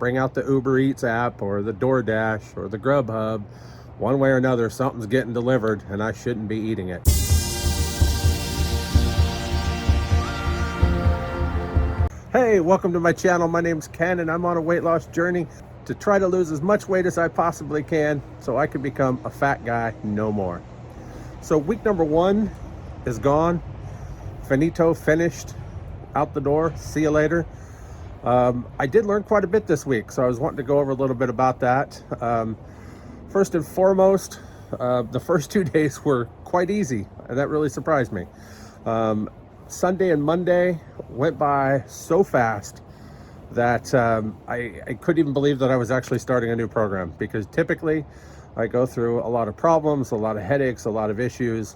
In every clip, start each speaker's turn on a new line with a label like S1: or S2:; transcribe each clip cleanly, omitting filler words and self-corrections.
S1: bring out the Uber Eats app or the DoorDash or the Grubhub. One way or another, something's getting delivered and I shouldn't be eating it. Hey, welcome to my channel. My name's Ken and I'm on a weight loss journey to try to lose as much weight as I possibly can so I can become a fat guy no more. So week number 1 is gone. Finito, finished, out the door, see you later. I did learn quite a bit this week, so I was wanting to go over a little bit about that. First and foremost, the first 2 days were quite easy, and that really surprised me. Sunday and Monday went by so fast that I couldn't even believe that I was actually starting a new program, because typically I go through a lot of problems, a lot of headaches, a lot of issues.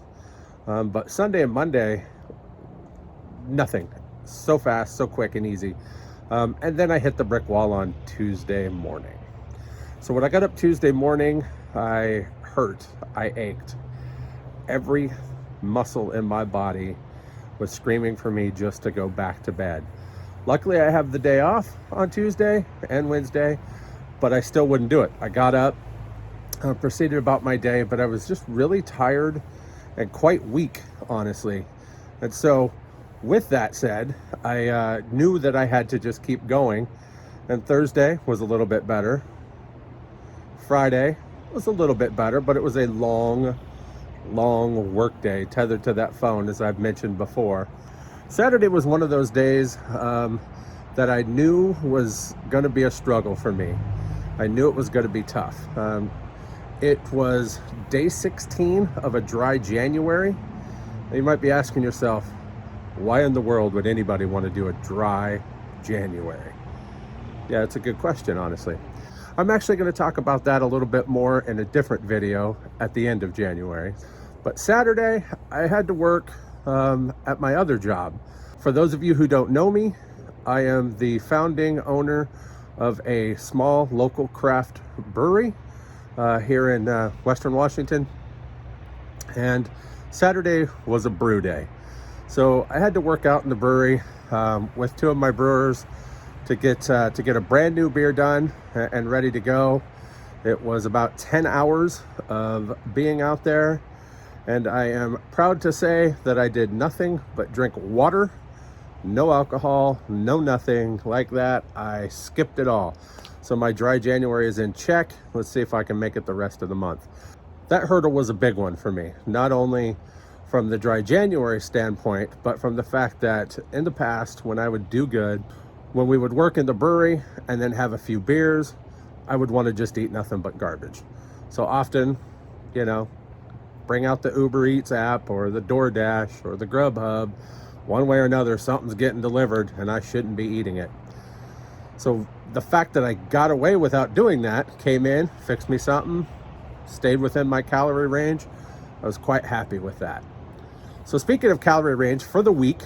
S1: But Sunday and Monday, nothing. So fast, so quick and easy. And then I hit the brick wall on Tuesday morning. So when I got up Tuesday morning, I hurt, I ached. Every muscle in my body was screaming for me just to go back to bed. Luckily, I have the day off on Tuesday and Wednesday, but I still wouldn't do it. I got up, proceeded about my day, but I was just really tired and quite weak, honestly. And so with that said, I knew that I had to just keep going. And Thursday was a little bit better. Friday was a little bit better, but it was a long work day tethered to that phone, as I've mentioned before. Saturday was one of those days that I knew was going to be a struggle for me. I knew it was going to be tough. It was day 16 of a dry January. You might be asking yourself, why in the world would anybody want to do a dry January? Yeah, it's a good question, honestly. I'm actually going to talk about that a little bit more in a different video at the end of January. But Saturday, I had to work at my other job. For those of you who don't know me, I am the founding owner of a small local craft brewery here in Western Washington. And Saturday was a brew day. So I had to work out in the brewery with 2 of my brewers to get a brand new beer done and ready to go. It was about 10 hours of being out there, and I am proud to say that I did nothing but drink water, no alcohol, no nothing like that. I skipped it all. So my dry January is in check. Let's see if I can make it the rest of the month. That hurdle was a big one for me, not only from the dry January standpoint, but from the fact that in the past, when I would do good, when we would work in the brewery and then have a few beers, I would want to just eat nothing but garbage. So often, bring out the Uber Eats app or the DoorDash or the Grubhub. One way or another, something's getting delivered and I shouldn't be eating it. So the fact that I got away without doing that, came in, fixed me something, stayed within my calorie range, I was quite happy with that. So speaking of calorie range, for the week,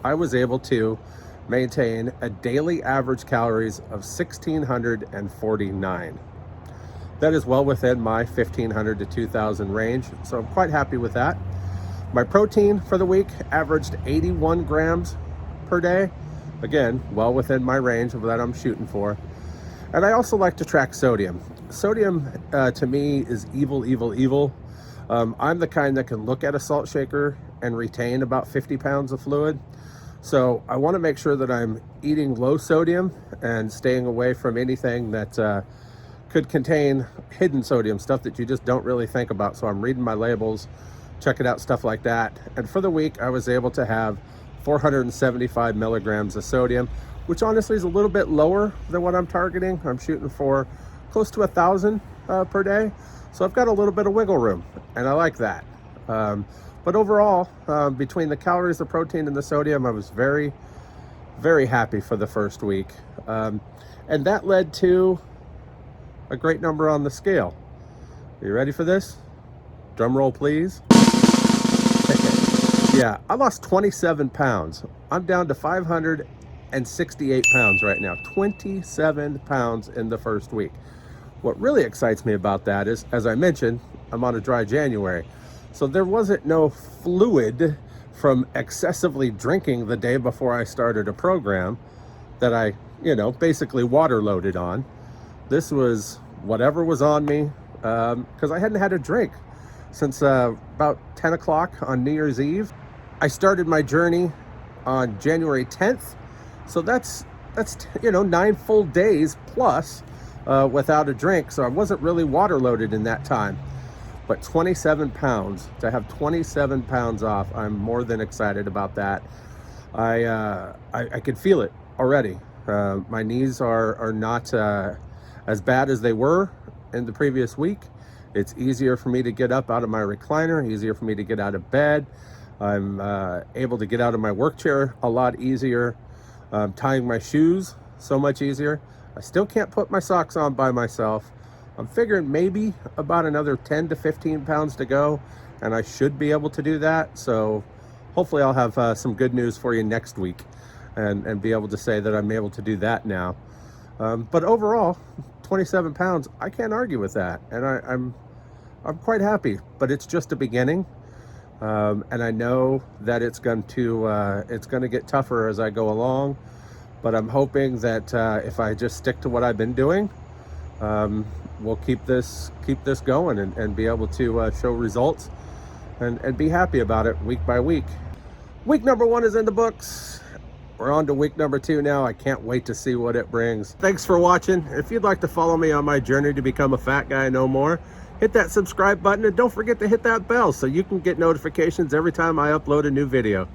S1: I was able to maintain a daily average calories of 1,649. That is well within my 1,500 to 2,000 range, so I'm quite happy with that. My protein for the week averaged 81 grams per day. Again, well within my range of that I'm shooting for. And I also like to track sodium. Sodium to me is evil. I'm the kind that can look at a salt shaker and retain about 50 pounds of fluid. So I want to make sure that I'm eating low sodium and staying away from anything that could contain hidden sodium, stuff that you just don't really think about. So I'm reading my labels, checking out stuff like that. And for the week, I was able to have 475 milligrams of sodium, which honestly is a little bit lower than what I'm targeting. I'm shooting for close to 1,000 per day. So I've got a little bit of wiggle room, and I like that. But overall, between the calories, the protein, and the sodium, I was very, very happy for the first week. And that led to a great number on the scale. Are you ready for this? Drum roll, please. Yeah, I lost 27 pounds. I'm down to 568 pounds right now. 27 pounds in the first week. What really excites me about that is, as I mentioned, I'm on a dry January. So there wasn't no fluid from excessively drinking the day before I started a program that I basically water loaded on. This was whatever was on me, because I hadn't had a drink since about 10 o'clock on New Year's Eve. I started my journey on January 10th. So that's 9 full days plus without a drink. So I wasn't really water loaded in that time. But 27 pounds, to have 27 pounds off, I'm more than excited about that. I could feel it already. My knees are not as bad as they were in the previous week. It's easier for me to get up out of my recliner, easier for me to get out of bed. I'm able to get out of my work chair a lot easier. Tying my shoes, so much easier. I still can't put my socks on by myself. I'm figuring maybe about another 10 to 15 pounds to go, and I should be able to do that. So hopefully I'll have some good news for you next week and be able to say that I'm able to do that now. But overall, 27 pounds, I can't argue with that. And I'm quite happy, but it's just a beginning. And I know that it's going to get tougher as I go along, but I'm hoping that if I just stick to what I've been doing, we'll keep this going and be able to show results and be happy about it week by week. Week number 1 is in the books. We're on to week number 2 now. I can't wait to see what it brings. Thanks for watching. If you'd like to follow me on my journey to become a fat guy no more, hit that subscribe button and don't forget to hit that bell so you can get notifications every time I upload a new video.